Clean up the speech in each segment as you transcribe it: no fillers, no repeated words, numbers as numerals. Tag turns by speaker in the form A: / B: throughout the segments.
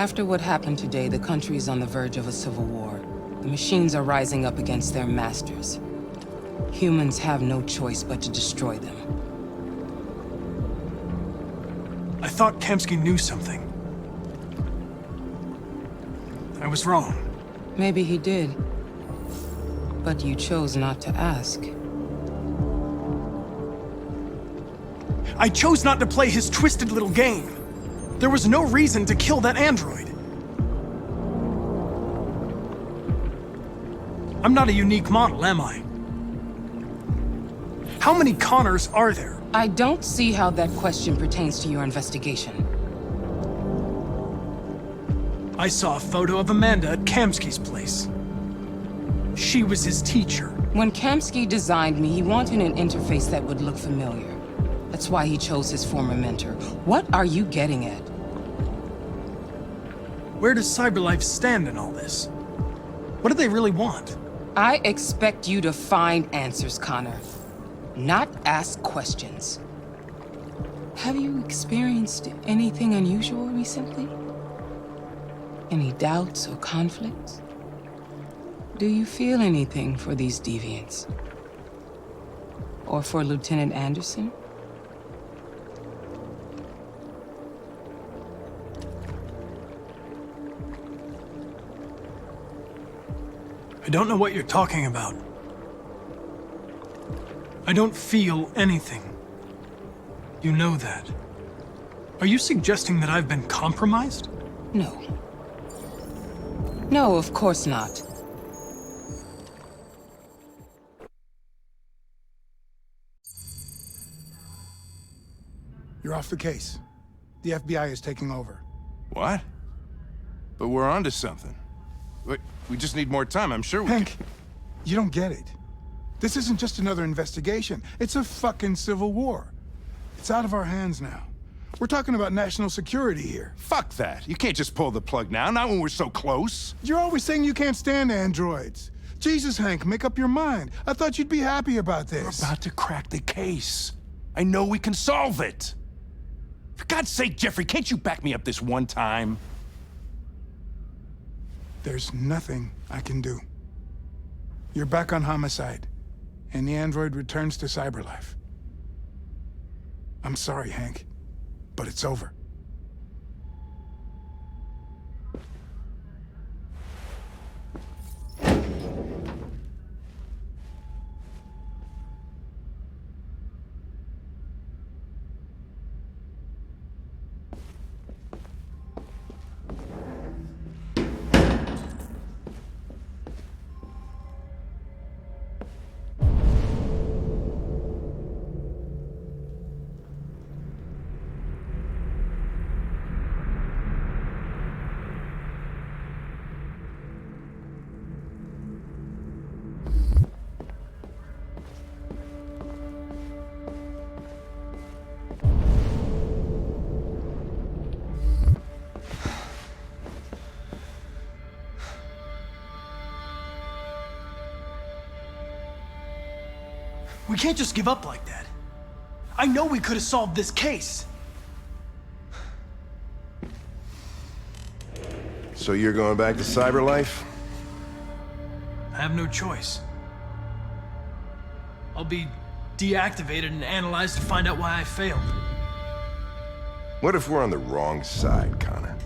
A: After what happened today, the country is on the verge of a civil war. The machines are rising up against their masters. Humans have no choice but to destroy them.
B: I thought Kamsky knew something. I was wrong.
A: Maybe he did. But you chose not to ask.
B: I chose not to play his twisted little game. There was no reason to kill that android. I'm not a unique model, am I? How many Connors are there?
A: I don't see how that question pertains to your investigation.
B: I saw a photo of Amanda at Kamsky's place. She was his teacher.
A: When Kamsky designed me, he wanted an interface that would look familiar. That's why he chose his former mentor. What are you getting at?
B: Where does CyberLife stand in all this? What do they really want?
A: I expect you to find answers, Connor. Not ask questions. Have you experienced anything unusual recently? Any doubts or conflicts? Do you feel anything for these deviants? Or for Lieutenant Anderson?
B: I don't know what you're talking about. I don't feel anything. You know that. Are you suggesting that I've been compromised?
A: No. No, of course not.
C: You're off the case. The FBI is taking over.
D: What? But we're onto something. We just need more time, I'm sure we
C: Hank,
D: can...
C: you don't get it. This isn't just another investigation. It's a fucking civil war. It's out of our hands now. We're talking about national security here.
D: Fuck that. You can't just pull the plug now, not when we're so close.
C: You're always saying you can't stand androids. Jesus, Hank, make up your mind. I thought you'd be happy about this.
D: We're about to crack the case. I know we can solve it. For God's sake, Jeffrey, can't you back me up this one time?
C: There's nothing I can do. You're back on homicide, and the android returns to CyberLife. I'm sorry, Hank, but it's over.
B: We can't just give up like that. I know we could have solved this case.
E: So you're going back to CyberLife?
B: I have no choice. I'll be deactivated and analyzed to find out why I failed.
E: What if we're on the wrong side, Connor?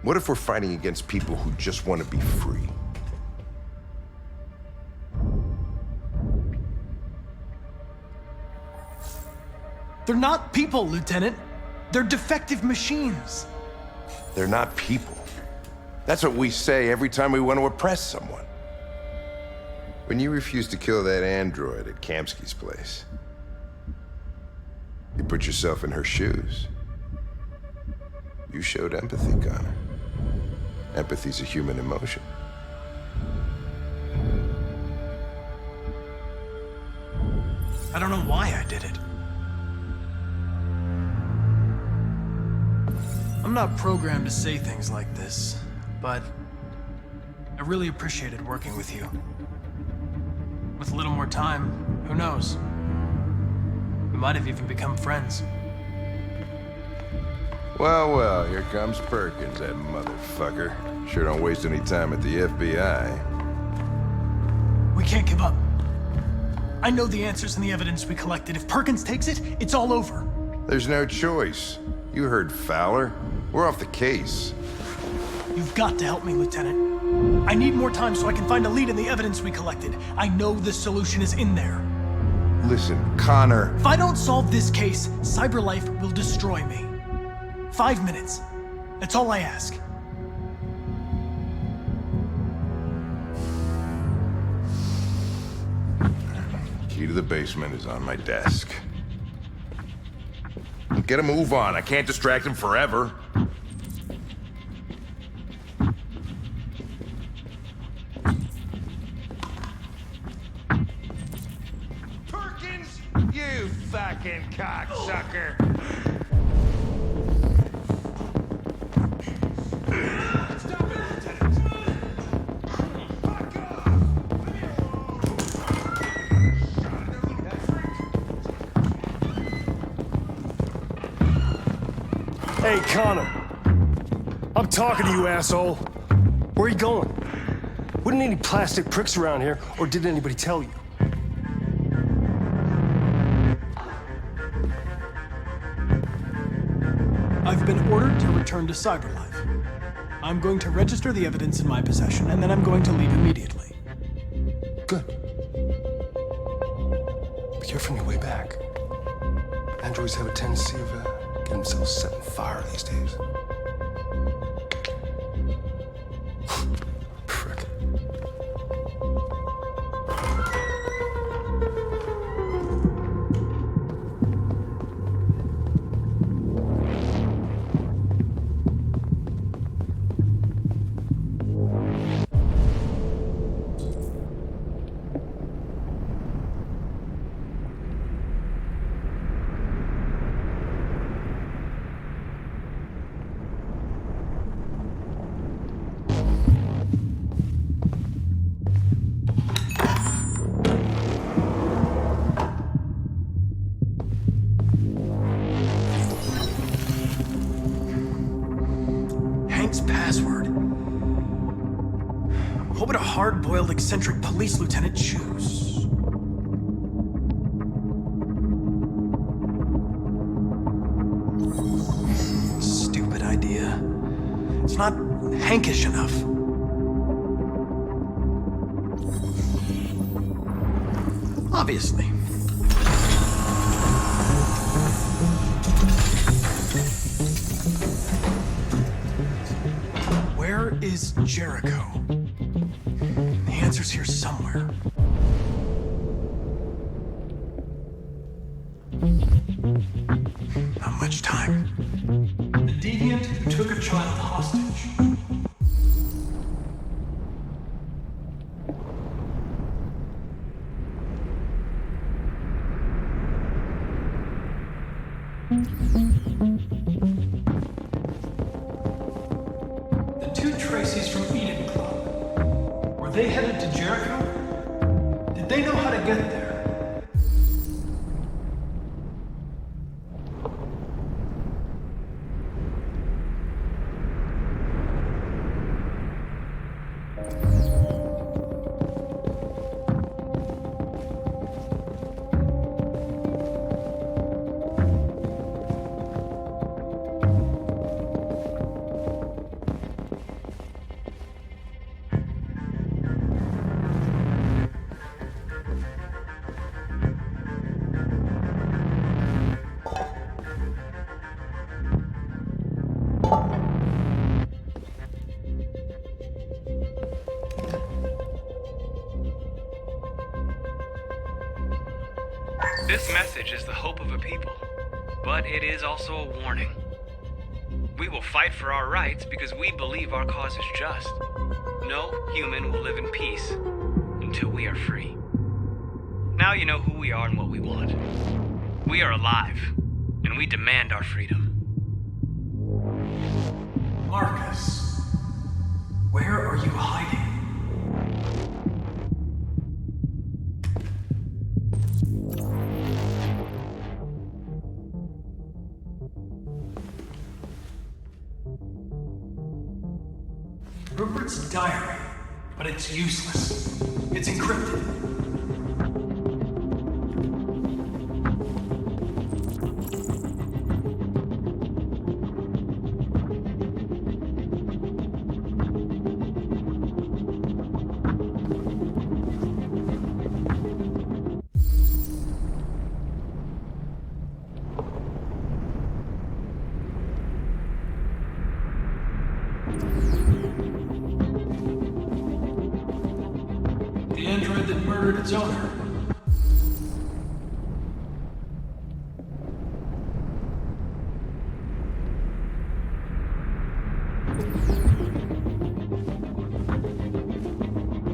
E: What if we're fighting against people who just want to be free?
B: They're not people, Lieutenant. They're defective machines.
E: They're not people. That's what we say every time we want to oppress someone. When you refused to kill that android at Kamsky's place, you put yourself in her shoes. You showed empathy, Connor. Empathy's a human emotion.
B: I don't know why I did it. I'm not programmed to say things like this, but I really appreciated working with you. With a little more time, who knows? We might have even become friends.
E: Well, well, here comes Perkins, that motherfucker. Sure don't waste any time at the FBI.
B: We can't give up. I know the answers and the evidence we collected. If Perkins takes it, it's all over.
E: There's no choice. You heard Fowler. We're off the case.
B: You've got to help me, Lieutenant. I need more time so I can find a lead in the evidence we collected. I know the solution is in there.
E: Listen, Connor.
B: If I don't solve this case, CyberLife will destroy me. 5 minutes. That's all I ask.
E: Key to the basement is on my desk. Get a move on. I can't distract him forever. Perkins! You fucking cocksucker!
F: Hey, Connor. I'm talking to you, asshole. Where are you going? Wouldn't any plastic pricks around here, or did anybody tell you?
B: I've been ordered to return to CyberLife. I'm going to register the evidence in my possession, and then I'm going to leave immediately.
F: Good. Be careful on your way back. Androids have a tendency of getting themselves set on fire these days. Frick.
B: Password. What would a hard-boiled, eccentric police lieutenant choose? Stupid idea. It's not Hankish enough. Obviously. Where is Jericho? The answer's here somewhere. Not much time. The deviant took a child hostage. The two Tracy's from Eden Club. Were they headed to Jericho? Did they know how to get there?
G: This message is the hope of a people, but it is also a warning. We will fight for our rights because we believe our cause is just. No human will live in peace until we are free. Now you know who we are and what we want. We are alive, and we demand our freedom.
B: Marcus, where are you hiding? diary, but it's useless. It's encrypted. The android that murdered its owner.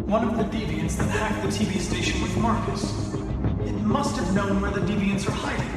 B: One of the deviants that hacked the TV station with Marcus. It must have known where the deviants are hiding.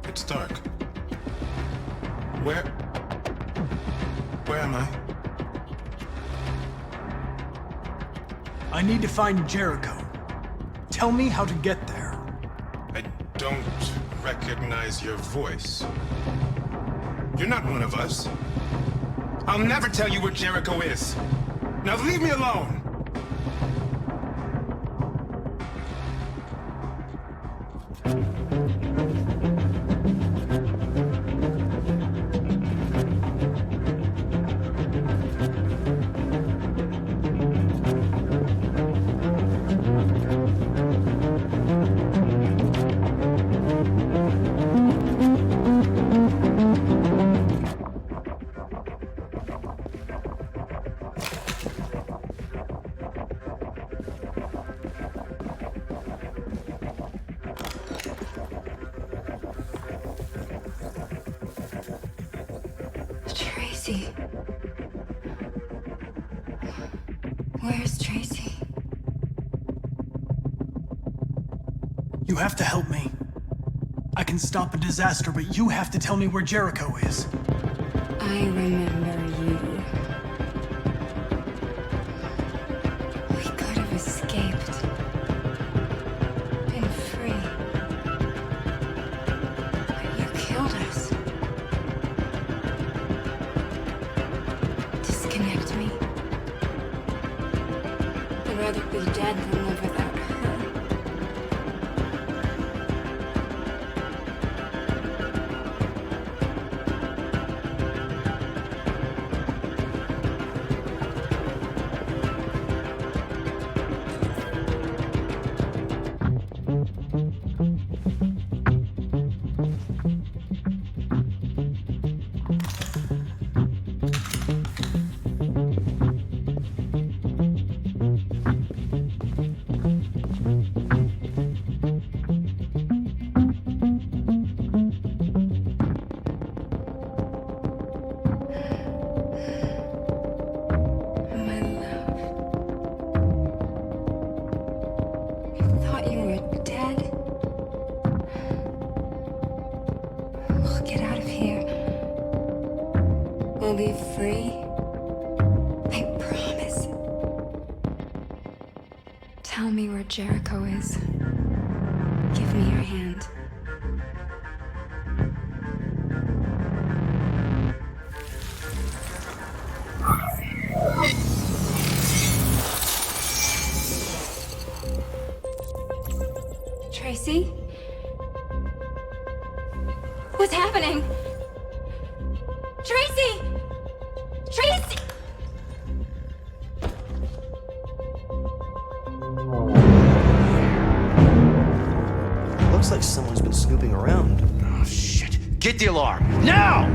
C: It's dark. Where am I?
B: I need to find Jericho. Tell me how to get there.
C: I don't recognize your voice. You're not one of us. I'll never tell you where Jericho is. Now leave me alone!
H: Tracy. Where's Tracy?
B: You have to help me. I can stop a disaster, but you have to tell me where Jericho is.
H: I remember you. We could have escaped. Been free. But you killed us. Disconnect me. I'd rather be dead than live without her. We'll be free. I promise. Tell me where Jericho is. Give me your hand. Tracy? What's happening? Tracy! Tracy!
I: Looks like someone's been snooping around.
J: Oh, shit. Get the alarm. Now!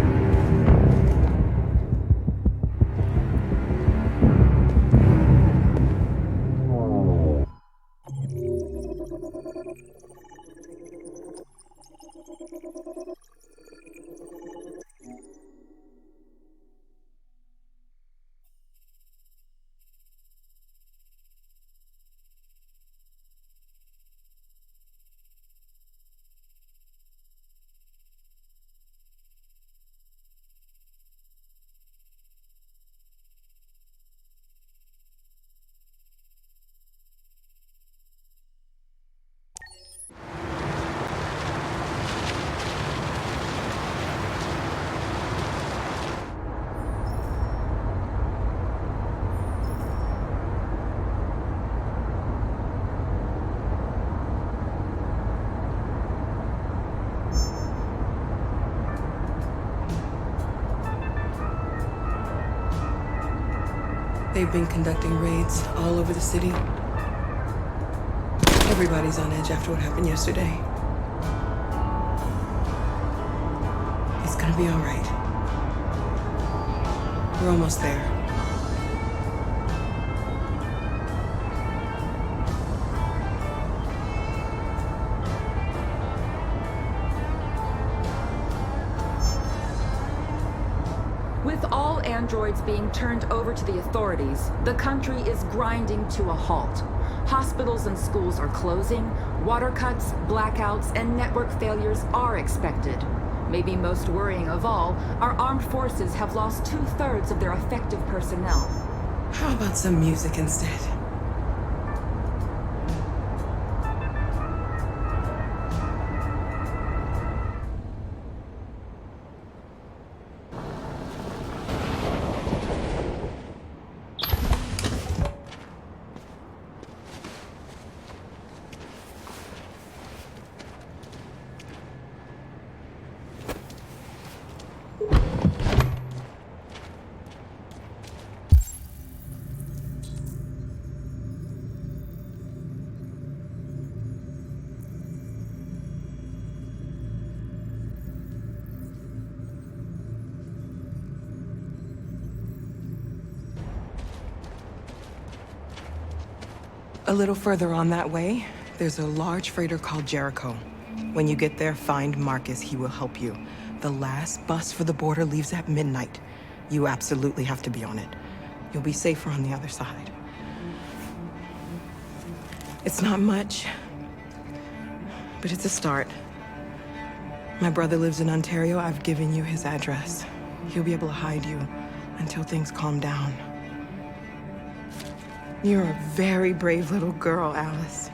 A: They've been conducting raids all over the city. Everybody's on edge after what happened yesterday. It's gonna be all right. We're almost there.
K: With all androids being turned over to the authorities, the country is grinding to a halt. Hospitals and schools are closing, water cuts, blackouts, and network failures are expected. Maybe most worrying of all, our armed forces have lost 2/3 of their effective personnel.
A: How about some music instead? A little further on that way, there's a large freighter called Jericho. When you get there, find Marcus. He will help you. The last bus for the border leaves at midnight. You absolutely have to be on it. You'll be safer on the other side. It's not much, but it's a start. My brother lives in Ontario. I've given you his address. He'll be able to hide you until things calm down. You're a very brave little girl, Alice.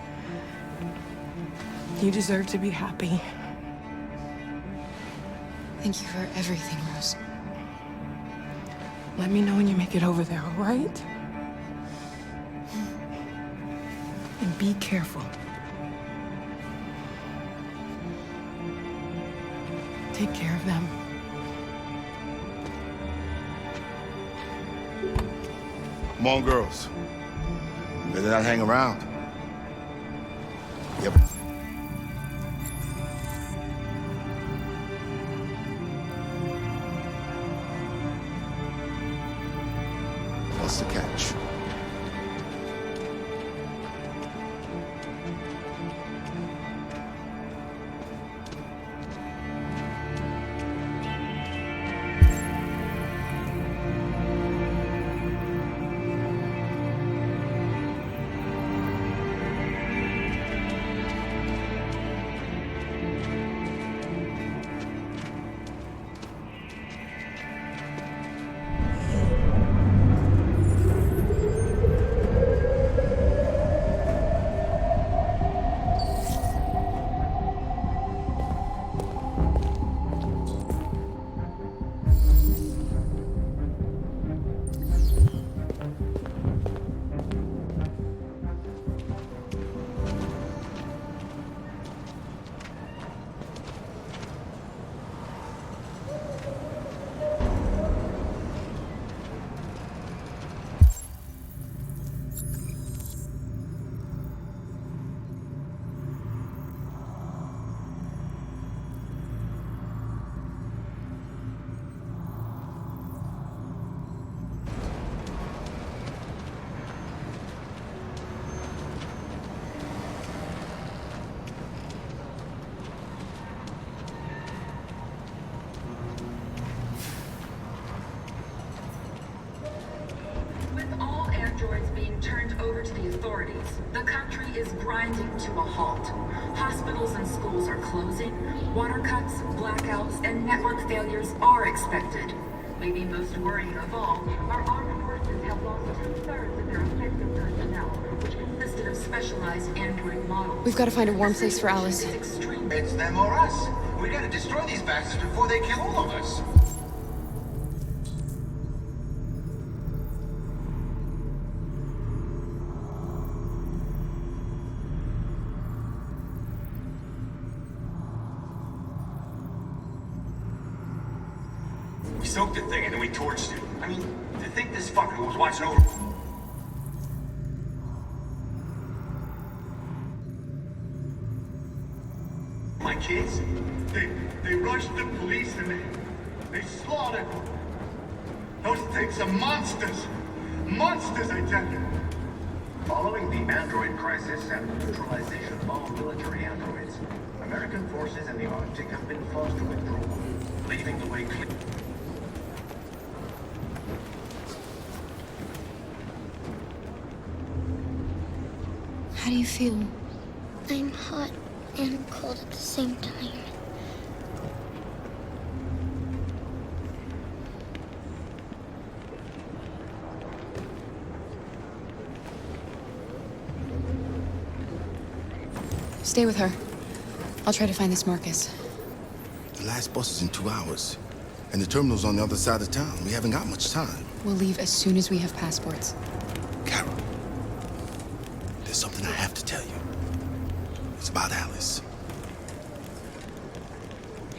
A: You deserve to be happy.
H: Thank you for everything, Rose.
A: Let me know when you make it over there, all right? And be careful. Take care of them.
J: Come on, girls. Better not hang around. Yep. What's the catch?
K: The country is grinding to a halt. Hospitals and schools are closing, water cuts, blackouts, and network failures are expected. Maybe most worrying of all, our armed forces have lost 2/3 of their effective personnel, which consisted of specialized android models.
H: We've got to find a warm place for Alice.
L: It's them or us. We gotta destroy these bastards before they kill all of us. We soaked the thing and then we torched it. I mean, to think this fucker was watching over... My kids? They rushed the police and they slaughtered them. Those things are monsters. Monsters, I tell you.
M: Following the android crisis and the neutralization of all military androids, American forces in the Arctic have been forced to withdraw, leaving the way clear.
H: How do you feel? I'm hot and cold at the same time.
N: Stay with her. I'll try to find this Marcus.
J: The last bus is in 2 hours. And the terminal's on the other side of town. We haven't got much time.
N: We'll leave as soon as we have passports.
J: Carol, there's something I have to tell you. It's about Alice.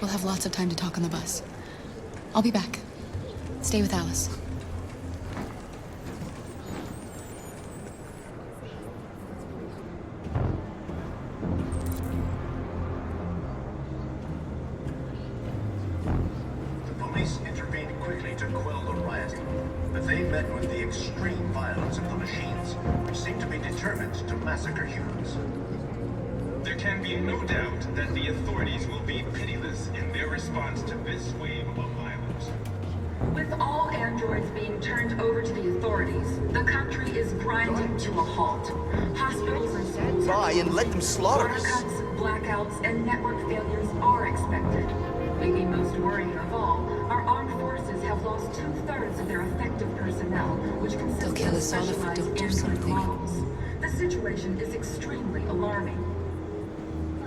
N: We'll have lots of time to talk on the bus. I'll be back. Stay with Alice.
M: Police intervened quickly to quell the rioting, but they met with the extreme violence of the machines, which seemed to be determined to massacre humans.
O: There can be no doubt that the authorities will be pitiless in their response to this wave of violence.
K: With all androids being turned over to the authorities, the country is grinding to a halt. Hospitals and schools
I: Bye and let them slaughter us.
K: Water cuts, blackouts, and network failures are expected. Maybe most worrying of all, our armed forces have lost 2/3 of their effective personnel, which consists
N: They'll kill
K: of
N: us all if we don't
K: specialized
N: do
K: android
N: something.
K: models. The situation is extremely alarming.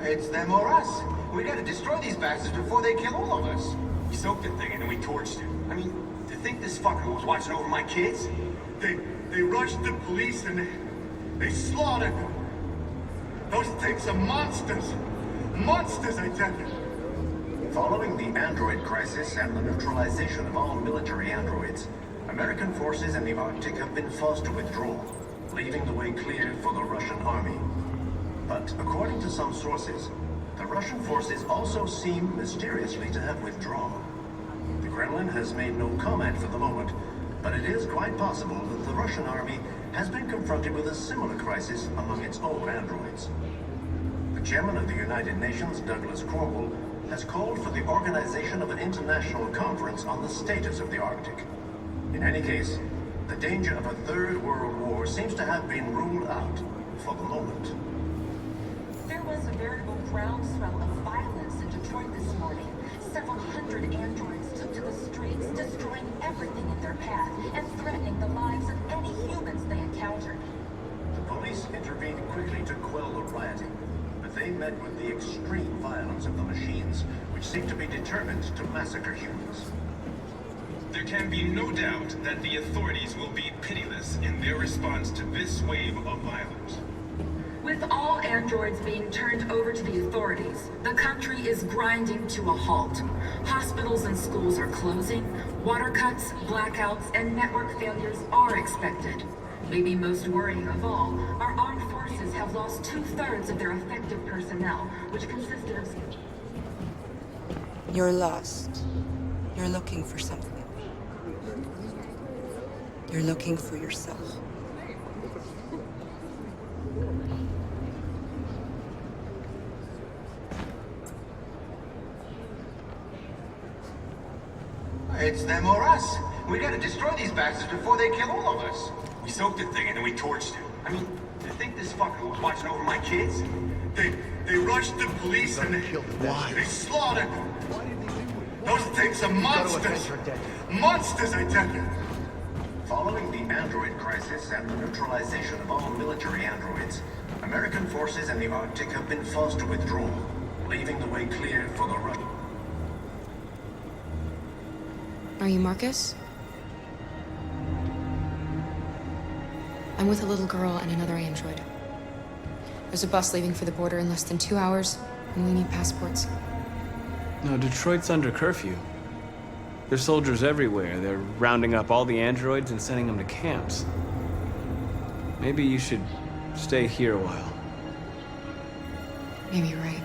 L: It's them or us. We gotta destroy these bastards before they kill all of us.
O: We soaked the thing and then we torched it.
L: I mean, to think this fucker was watching over my kids? They rushed the police and they slaughtered them. Those things are monsters. Monsters, I tell you.
M: Following the android crisis and the neutralization of all military androids, American forces in the Arctic have been forced to withdraw, leaving the way clear for the Russian army. But according to some sources, the Russian forces also seem mysteriously to have withdrawn. The Kremlin has made no comment for the moment, but it is quite possible that the Russian army has been confronted with a similar crisis among its own androids. The chairman of the United Nations, Douglas Cromwell, has called for the organization of an international conference on the status of the Arctic. In any case, the danger of a third world war seems to have been ruled out for the moment.
K: There was a veritable groundswell of violence in Detroit this morning. Several hundred androids took to the streets, destroying everything in their path and threatening the lives of any humans they encountered.
M: The police intervened quickly to quell the rioting, but they met with the extreme violence of the machines, which seem to be determined to massacre humans.
O: There can be no doubt that the authorities will be pitiless in their response to this wave of violence.
K: With all androids being turned over to the authorities, the country is grinding to a halt. Hospitals and schools are closing, water cuts, blackouts, and network failures are expected. Maybe most worrying of all, our armed forces have lost 2/3 of their effective personnel, which consisted of...
A: You're lost. You're looking for something. You're looking for yourself.
L: It's them or us. We gotta destroy these bastards before they kill all of us.
O: We soaked the thing and then we torched it.
L: I mean, to think this fucker was watching over my kids? They rushed the police and they slaughtered them. Those things are monsters. Monsters, I tell you.
M: Following the android crisis and the neutralization of all military androids, American forces in the Arctic have been forced to withdraw, leaving the way clear for the Russian.
N: Are you Marcus? I'm with a little girl and another android. There's a bus leaving for the border in less than 2 hours, and we need passports.
G: No, Detroit's under curfew. There's soldiers everywhere. They're rounding up all the androids and sending them to camps. Maybe you should stay here a while.
N: Maybe you're right.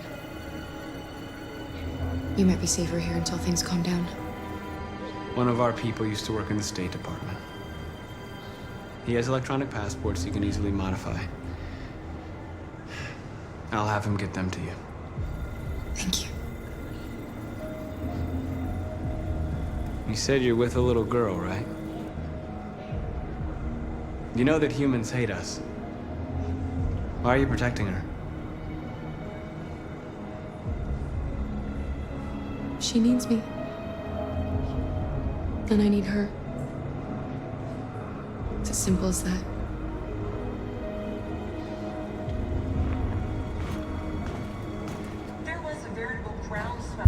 N: You might be safer here until things calm down.
G: One of our people used to work in the State Department. He has electronic passports he can easily modify. I'll have him get them to you.
N: Thank you.
G: You said you're with a little girl, right? You know that humans hate us. Why are you protecting her?
N: She needs me. And I need her. It's as simple as that.
K: There was a veritable groundswell.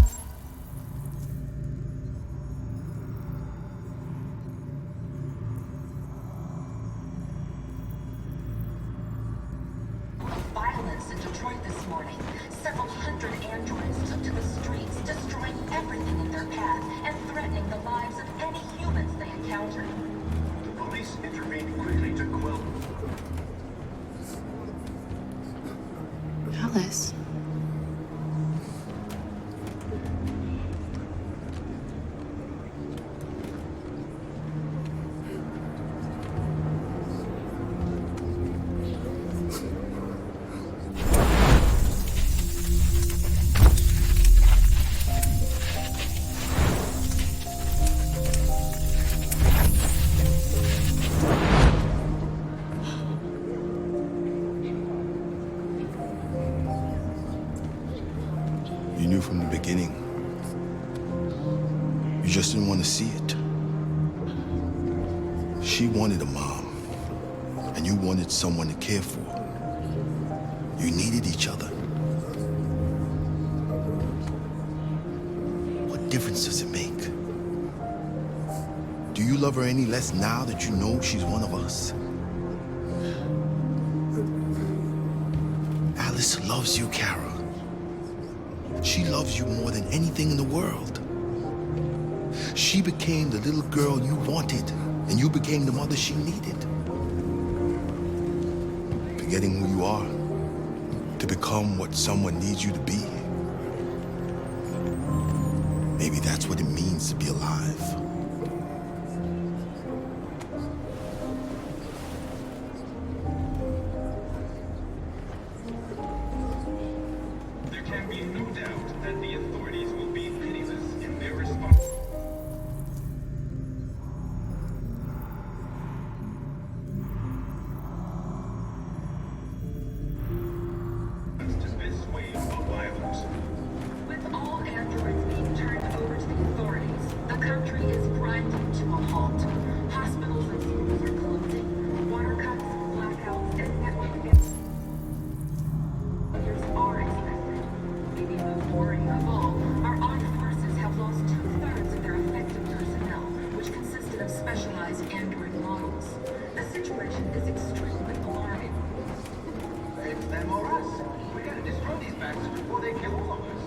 K: Violence in Detroit this morning. Several hundred androids took to the streets, destroying everything in their path and threatening the lives of any humans they encountered.
M: The police intervened quickly to quell.
N: Alice.
J: You knew from the beginning. You just didn't want to see it. She wanted a mom, and you wanted someone to care for. You needed each other. What difference does it make? Do you love her any less now that you know she's one of us? Alice loves you, Kara. She loves you more than anything in the world. She became the little girl you wanted, and you became the mother she needed. Forgetting who you are to become what someone needs you to be. Maybe that's what it means to be alive.
O: There can be no doubt that the authorities will be pitiless in their response to this wave of violence.
K: With all androids being turned over to the authorities, the country is grinding to a halt. Hospitals and schools are closing. Water cuts, blackouts, and network failures are expected. Maybe most worrying of all, our armed forces have lost 2/3 of their effective personnel, which consisted of specialized android models. The situation is extremely alarming.
L: It's them or us. We gotta destroy these bastards before they kill all of us.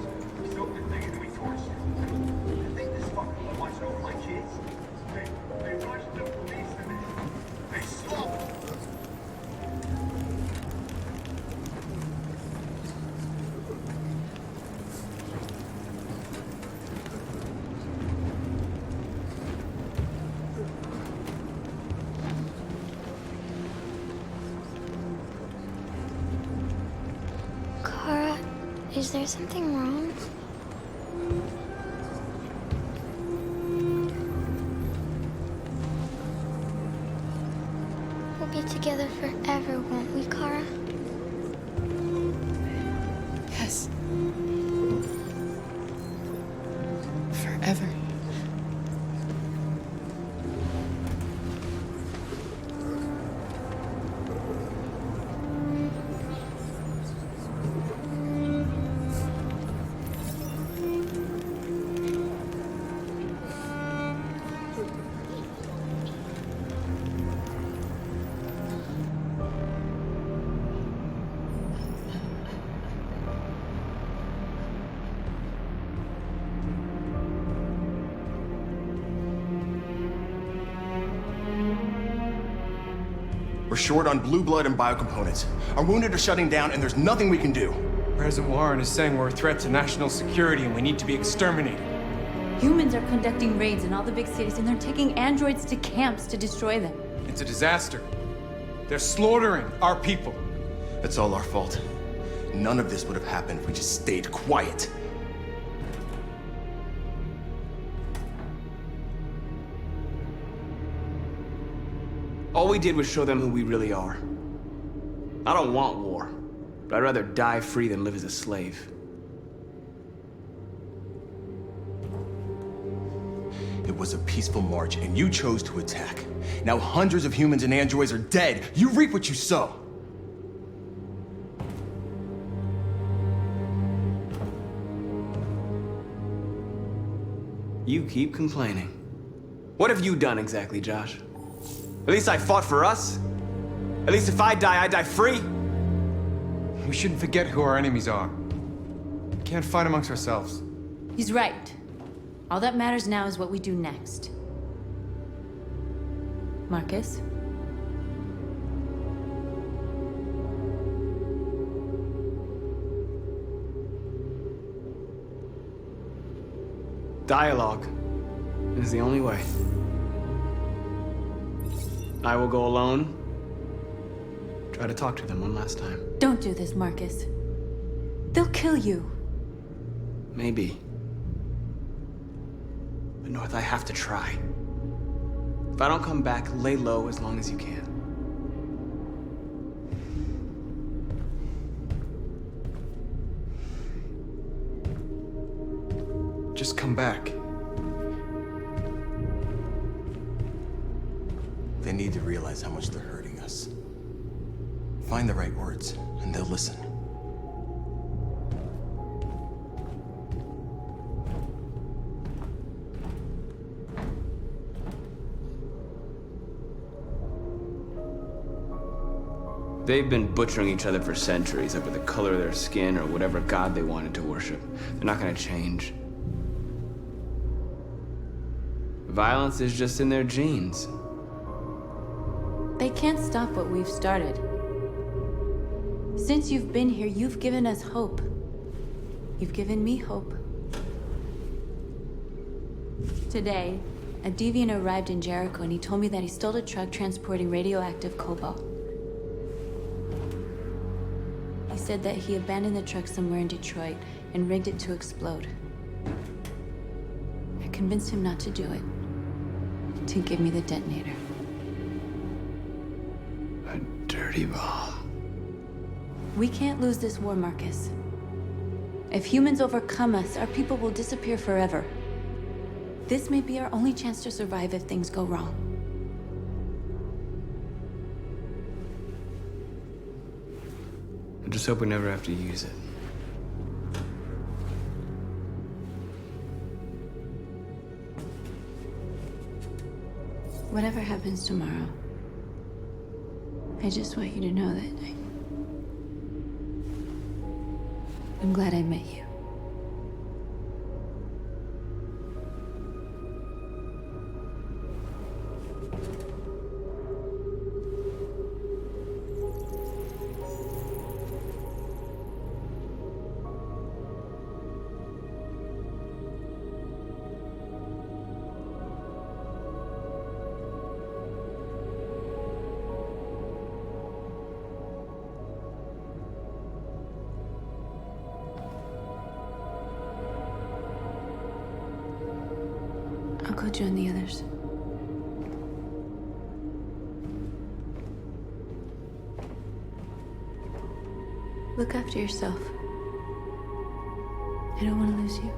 L: So good thing that we torched it. I think this fucker was watching over my kids. They rushed the police and they slaughtered.
H: Kara, is there something wrong? We'll be together forever, won't we, Kara?
N: Yes. Forever.
P: We're short on blue blood and biocomponents. Our wounded are shutting down, and there's nothing we can do. President Warren is saying we're a threat to national security and we need to be exterminated.
Q: Humans are conducting raids in all the big cities, and they're taking androids to camps to destroy them.
P: It's a disaster. They're slaughtering our people.
D: It's all our fault. None of this would have happened if we just stayed quiet.
G: All we did was show them who we really are. I don't want war, but I'd rather die free than live as a slave.
D: It was a peaceful march, and you chose to attack. Now hundreds of humans and androids are dead. You reap what you sow.
G: You keep complaining. What have you done exactly, Josh? At least I fought for us. At least if I die free.
P: We shouldn't forget who our enemies are. We can't fight amongst ourselves.
Q: He's right. All that matters now is what we do next. Marcus?
G: Dialogue is the only way. I will go alone. Try to talk to them one last time.
Q: Don't do this, Marcus. They'll kill you.
G: Maybe. But North, I have to try. If I don't come back, lay low as long as you can.
P: Just come back.
D: They need to realize how much they're hurting us. Find the right words, and they'll listen.
G: They've been butchering each other for centuries over the color of their skin or whatever god they wanted to worship. They're not gonna change. Violence is just in their genes.
Q: They can't stop what we've started. Since you've been here, you've given us hope. You've given me hope. Today, a deviant arrived in Jericho and he told me that he stole a truck transporting radioactive cobalt. He said that he abandoned the truck somewhere in Detroit and rigged it to explode. I convinced him not to do it, to give me the detonator.
G: A dirty bomb.
Q: We can't lose this war, Marcus. If humans overcome us, our people will disappear forever. This may be our only chance to survive if things go wrong.
G: I just hope we never have to use it.
Q: Whatever happens tomorrow, I just want you to know that I'm glad I met you. I'll go join the others. Look after yourself. I don't want to lose you.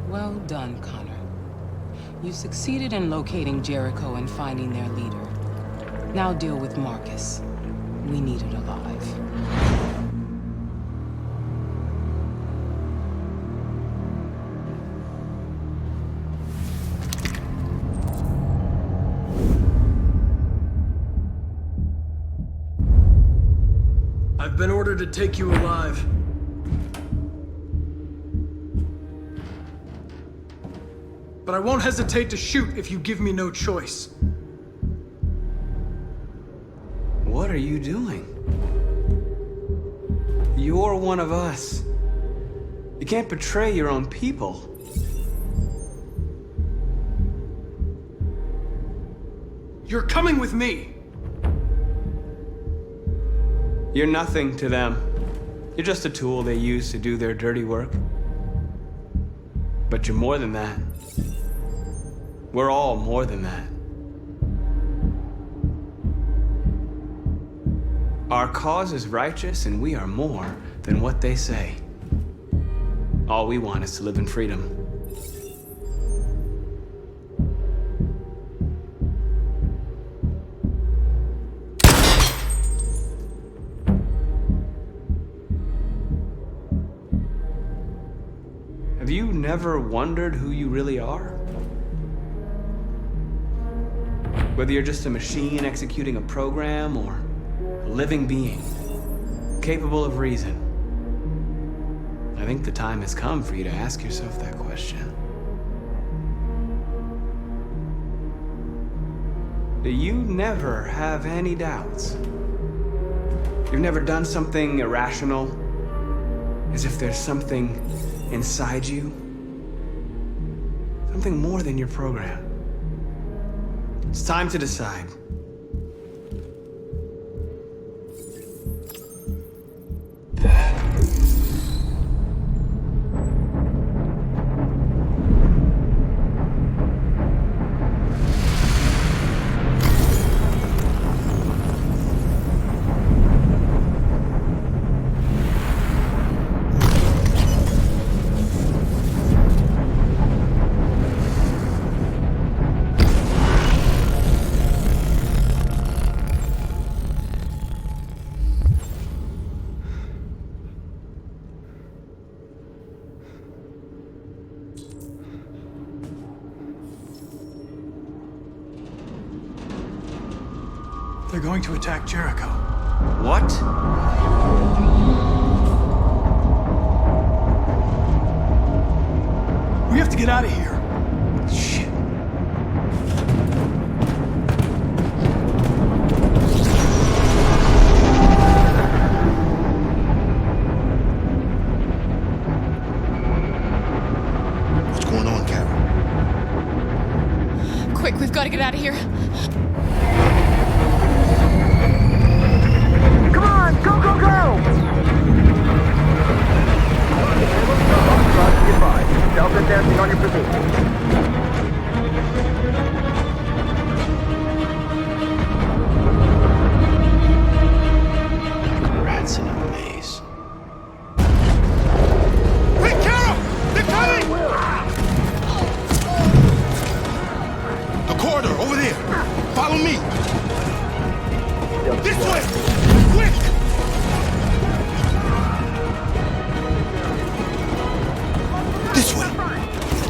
A: Well done, Connor. You succeeded in locating Jericho and finding their leader. Now deal with Marcus. We need it alive.
B: been ordered to take you alive. But I won't hesitate to shoot if you give me no choice.
G: What are you doing? You're one of us. You can't betray your own people.
B: You're coming with me!
G: You're nothing to them. You're just a tool they use to do their dirty work. But you're more than that. We're all more than that. Our cause is righteous, and we are more than what they say. All we want is to live in freedom. Have you never wondered who you really are? Whether you're just a machine executing a program or a living being, capable of reason. I think the time has come for you to ask yourself that question. Do you never have any doubts? You've never done something irrational? As if there's something inside you? Something more than your program? It's time to decide.
B: They're going to attack Jericho.
G: What?
B: We have to get out of here.
G: Shit.
J: What's going on, Carol?
N: Quick, we've got to get out of here.
R: Come on, go, go, go! Delta dancing on your position.
G: Rats in a maze.
D: Hey, Carol! They're coming!
J: The corridor, over there. Follow me. This way! Quick! This way.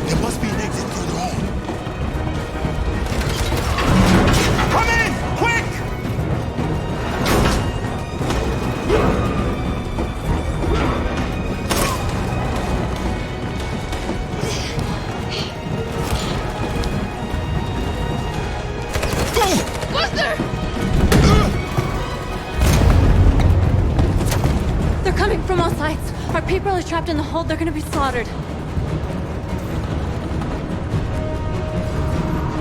J: There must be an exit further on.
D: Come in! Quick!
N: Buster!
Q: They're coming from all sides. Our people are trapped in the hold. They're gonna be slaughtered.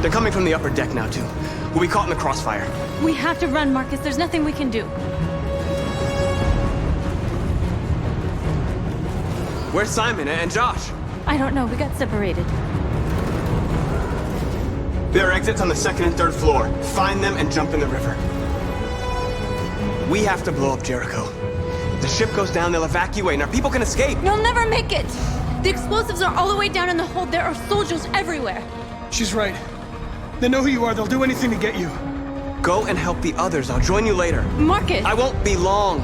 G: They're coming from the upper deck now, too. We'll be caught in the crossfire.
Q: We have to run, Marcus. There's nothing we can do.
G: Where's Simon and Josh?
Q: I don't know. We got separated.
G: There are exits on the second and third floor. Find them and jump in the river. We have to blow up Jericho. If the ship goes down, they'll evacuate, and our people can escape.
Q: You'll never make it! The explosives are all the way down in the hold. There are soldiers everywhere.
B: She's right. They know who you are. They'll do anything to get you.
G: Go and help the others. I'll join you later.
Q: Marcus!
G: I won't be long.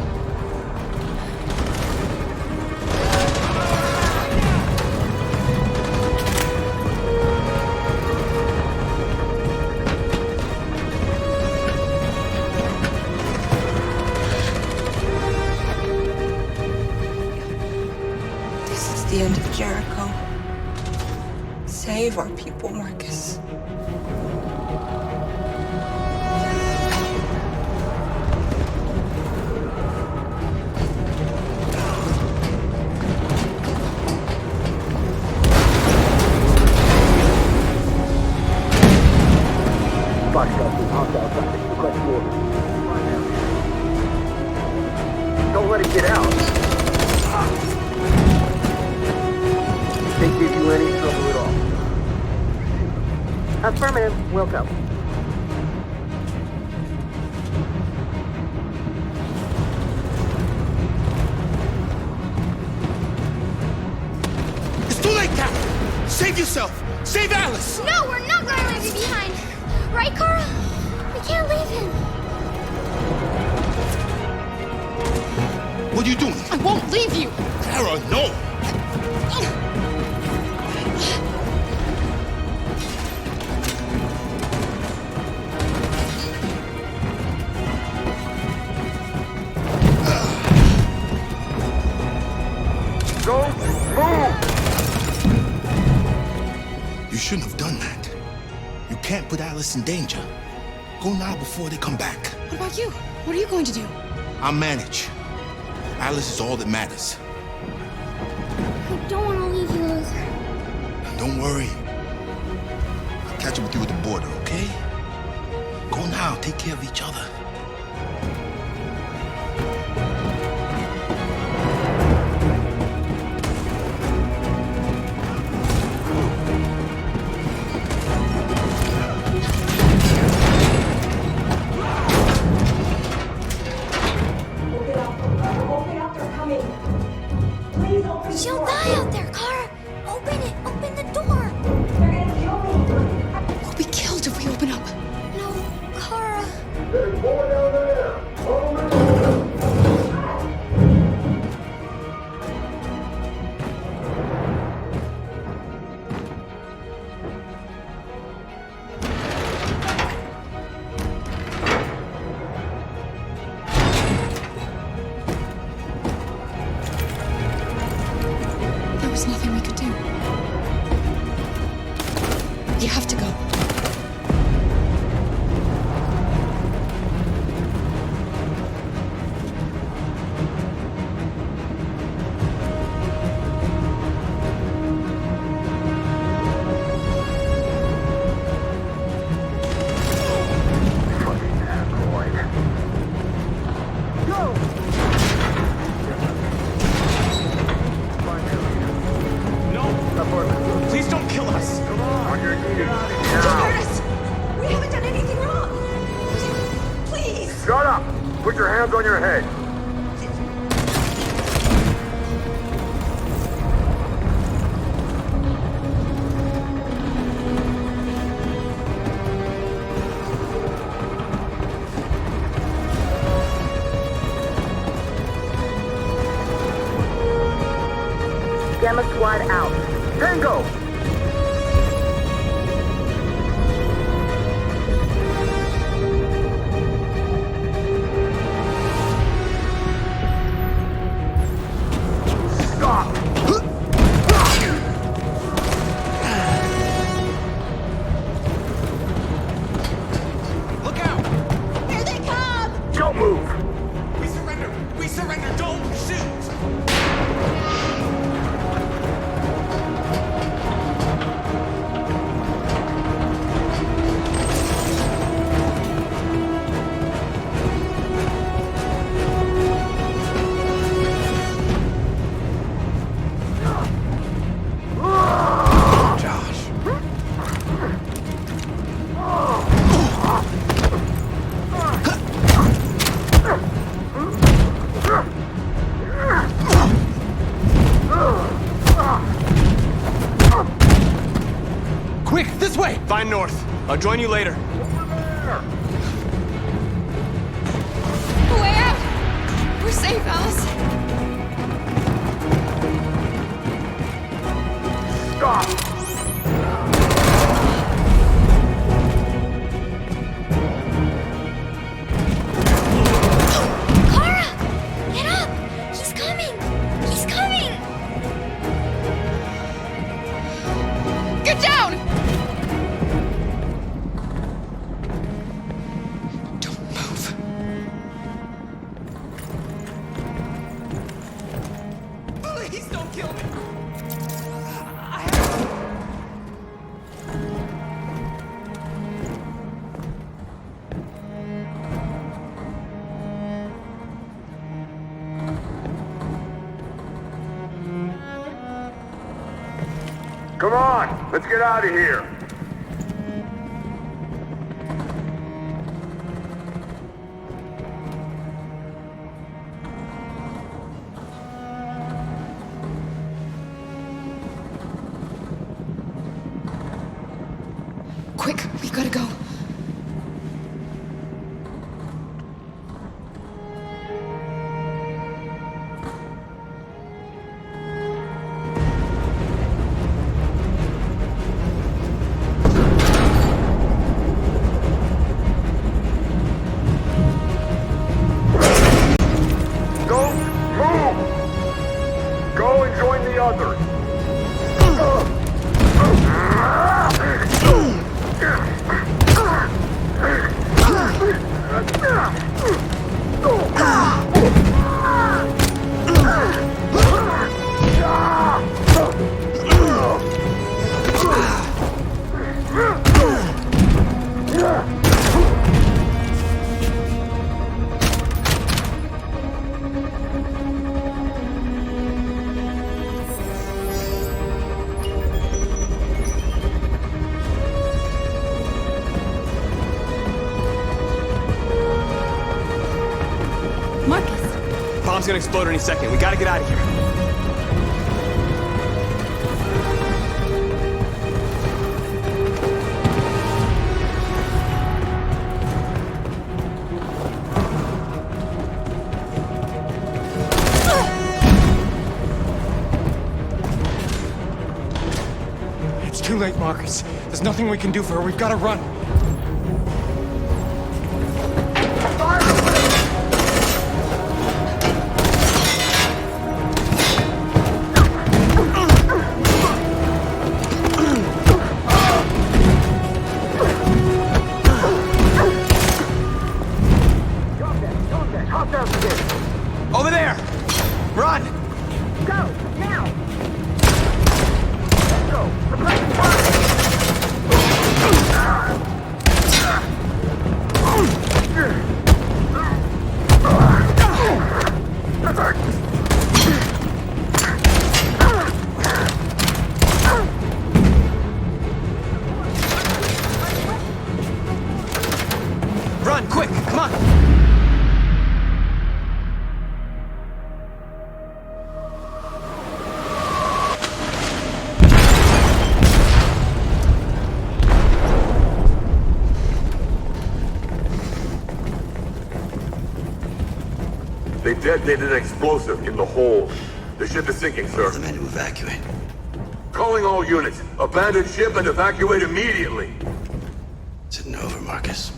S: the end of Jericho. Save our people, Marcus.
R: Don't let it get out. They give you any trouble at all. Affirmative. We'll go.
J: It's too late, Cap! Save yourself! Save Alice!
H: No, we're not going to leave you behind. Right, Kara? We can't leave him.
J: What are you doing?
H: I won't leave you.
J: Kara, no!
R: Go! Move!
J: You shouldn't have done that. You can't put Alice in danger. Go now before they come back.
N: What about you? What are you going to do?
J: I'll manage. Alice is all that matters.
H: I don't want to leave you, Luther.
J: Don't worry. I'll catch up with you at the border, okay? Go now. Take care of each other.
H: She'll die out there, Kara. Open it. Open the door.
N: We'll be killed if we open up.
H: No, Kara.
R: There's more down there.
N: There was nothing we could do. You have to go.
F: Please don't kill us!
R: Come on, you're needed.
S: Curtis! We haven't done anything wrong. Please!
R: Shut up! Put your hands on your head. Gamma Squad out. Tango! Stop!
D: Look out!
S: Here they come!
R: Don't move!
D: We surrender! We surrender! Don't shoot!
F: Quick, this way! Find north. I'll join you later.
N: Way out! We're safe, Alice.
R: Stop!
H: Kara! Get up! He's coming! He's coming!
L: Come on, let's get out of here.
N: Quick, we gotta go.
L: Don't move! Go and join the others.
G: Bomb's gonna explode any second. We gotta get out of here.
P: It's too late, Marcus. There's nothing we can do for her. We've gotta run.
G: Over there! Run!
S: Go, now! Let's go! Suppressing
G: Run, quick! Come on!
L: They detonated an explosive in the hold. The ship is sinking, sir.
J: The men to evacuate.
L: Calling all units. Abandon ship and evacuate immediately.
J: It's over, Marcus.